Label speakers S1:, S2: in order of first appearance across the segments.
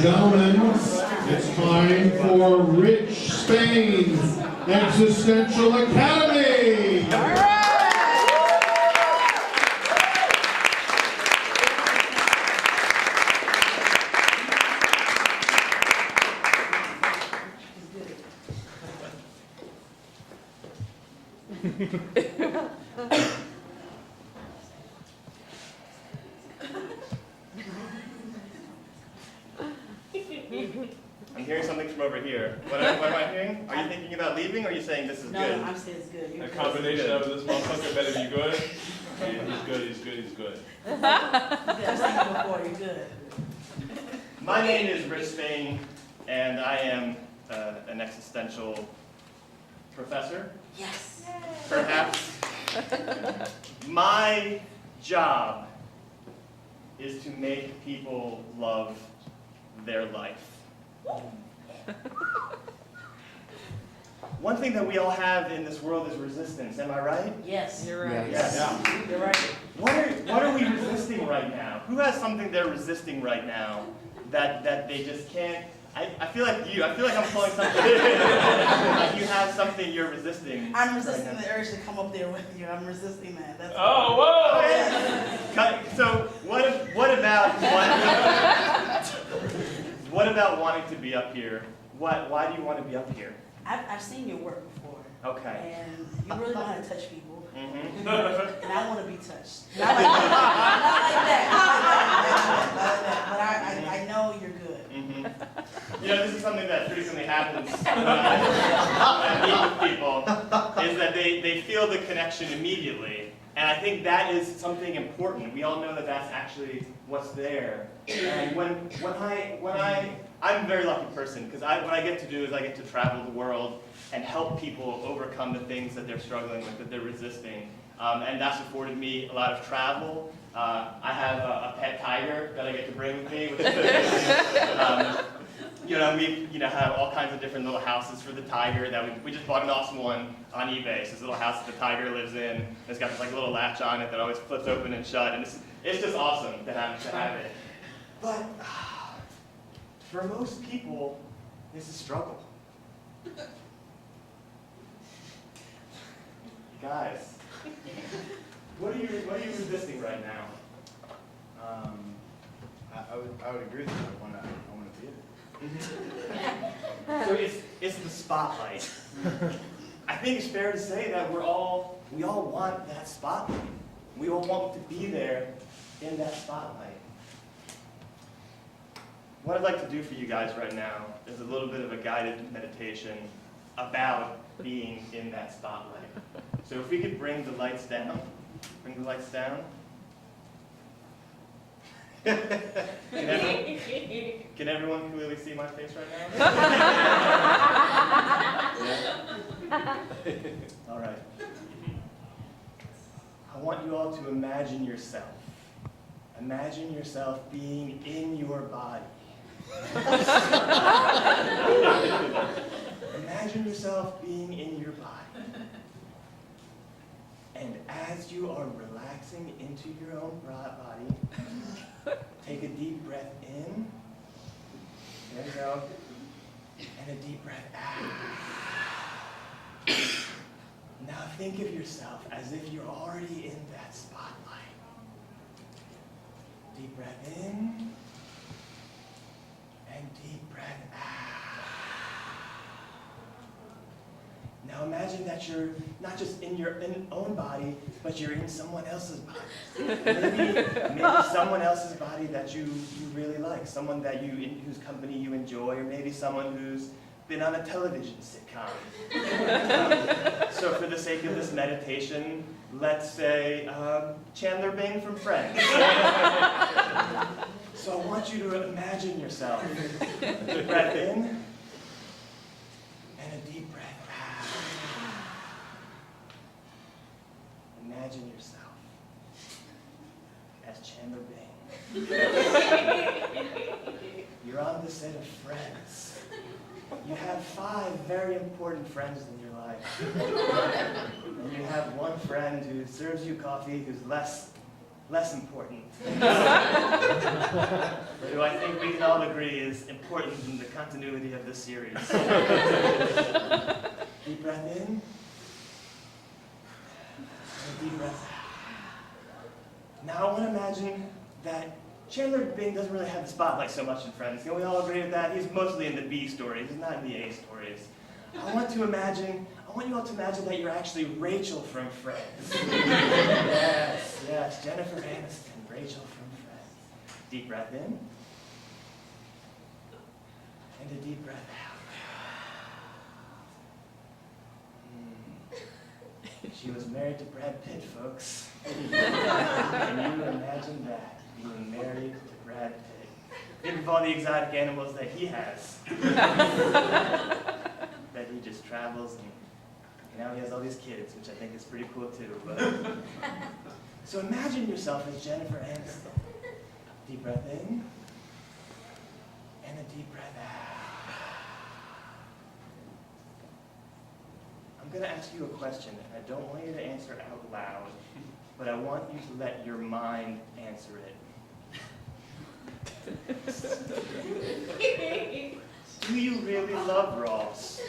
S1: gentlemen, it's time for Rich Spain's Existential Academy.
S2: I'm hearing something from over here. What am I hearing? Are you thinking about leaving, or are you saying this is good?
S3: No, I'm saying it's good.
S4: A combination of this motherfucker better be good. He's good.
S3: You guys seen it before, you're good.
S2: My name is Rich Spain, and I am an existential professor,
S3: Yes.
S2: perhaps. My job is to make people love their life. One thing that we all have in this world is resistance, am I right?
S3: Yes.
S5: You're right.
S2: Yes.
S3: You're right.
S2: What are we resisting right now? Who has something they're resisting right now that they just can't? I feel like you. I feel like I'm pulling something. Like you have something you're resisting.
S3: I'm resisting the urge to come up there with you. I'm resisting that. That's
S4: Oh, whoa!
S2: So what about wanting to be up here? Why do you want to be up here?
S3: I've seen your work before.
S2: Okay.
S3: And you really know how to touch people.
S2: Mm-hmm.
S3: And I want to be touched. Not like that. Not like that. But I know you're good.
S2: Mm-hmm. You know, this is something that frequently happens when I meet with people, is that they feel the connection immediately. And I think that is something important. We all know that that's actually what's there. And I'm a very lucky person, because what I get to do is I get to travel the world and help people overcome the things that they're struggling with, that they're resisting. And that's afforded me a lot of travel. I have a pet tiger that I get to bring with me, which is we have all kinds of different little houses for the tiger that we just bought an awesome one on eBay. It's this little house that the tiger lives in. It's got this like little latch on it that always flips open and shut, and it's just awesome to have it. But for most people, it's a struggle. Guys, what are you resisting right now?
S6: I would agree with you. I want to be it.
S2: So it's the spotlight. I think it's fair to say that we all want that spotlight. We all want to be there in that spotlight. What I'd like to do for you guys right now is a little bit of a guided meditation about being in that spotlight. So if we could bring the lights down. Can everyone clearly see my face right now? Yeah? All right. I want you all to imagine yourself. Imagine yourself being in your body. Imagine yourself being in your body. And as you are relaxing into your own body, take a deep breath in. There you go. And a deep breath out. Now think of yourself as if you're already in that spotlight. Deep breath in. And deep breath out. Now imagine that you're not just in your own body, but you're in someone else's body. Maybe someone else's body that you really like, someone whose company you enjoy, or maybe someone who's been on a television sitcom. So for the sake of this meditation, let's say Chandler Bing from Friends. So I want you to imagine yourself. Deep breath in, and a deep breath out. Imagine yourself as Chandler Bing. You're on the set of Friends. You have 5 very important friends in your life. And you have one friend who serves you coffee who's less important. But who I think we can all agree is important in the continuity of this series. Deep breath in. And deep breath out. Now I want to imagine that Chandler Bing doesn't really have the spotlight so much in Friends. Can we all agree with that? He's mostly in the B stories, he's not in the A stories. I want you all to imagine that you're actually Rachel from Friends. Yes, Jennifer Aniston, Rachel from Friends. Deep breath in. And a deep breath out. She was married to Brad Pitt, folks. Can you imagine that? Being married to Brad Pitt. Think of all the exotic animals that he has. That he just travels and now he has all these kids, which I think is pretty cool too. But so imagine yourself as Jennifer Aniston. Deep breath in and a deep breath out. I'm going to ask you a question, and I don't want you to answer out loud, but I want you to let your mind answer it. Do you really love Ross?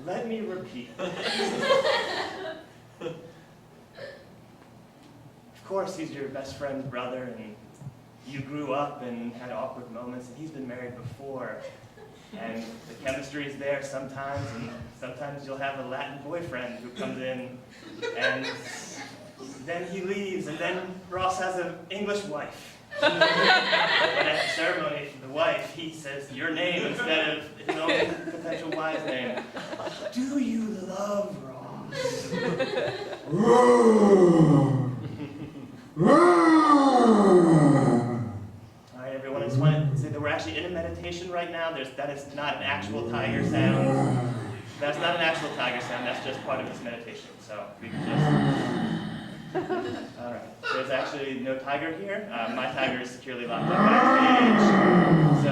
S2: Let me repeat. Of course, he's your best friend's brother, and you grew up and had awkward moments, and he's been married before. And the chemistry is there sometimes, and sometimes you'll have a Latin boyfriend who comes in, and then he leaves, and then Ross has an English wife. But at the ceremony for the wife, he says your name instead of his own potential wife's name. Do you love Ross? Alright, everyone, I just want to say that we're actually in a meditation right now. That is not an actual tiger sound. That's not an actual tiger sound, that's just part of this meditation. So we can just... Alright, there's actually no tiger here. My tiger is securely locked up backstage. So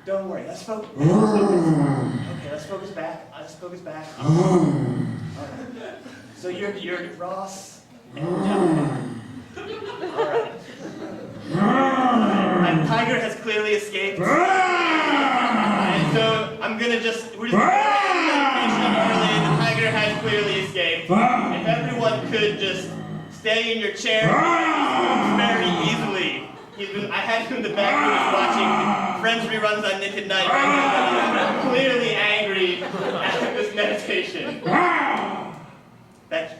S2: don't worry, let's focus. Okay, let's focus back. Alright. So you're Ross and Jennifer. Alright. My tiger has clearly escaped. And so we're just going to meditation early. The tiger has clearly escaped. If everyone could just stay in your chair very easily. I had him in the back room watching Friends reruns on Nick at Night. Right now. Clearly angry at this meditation. Thank you.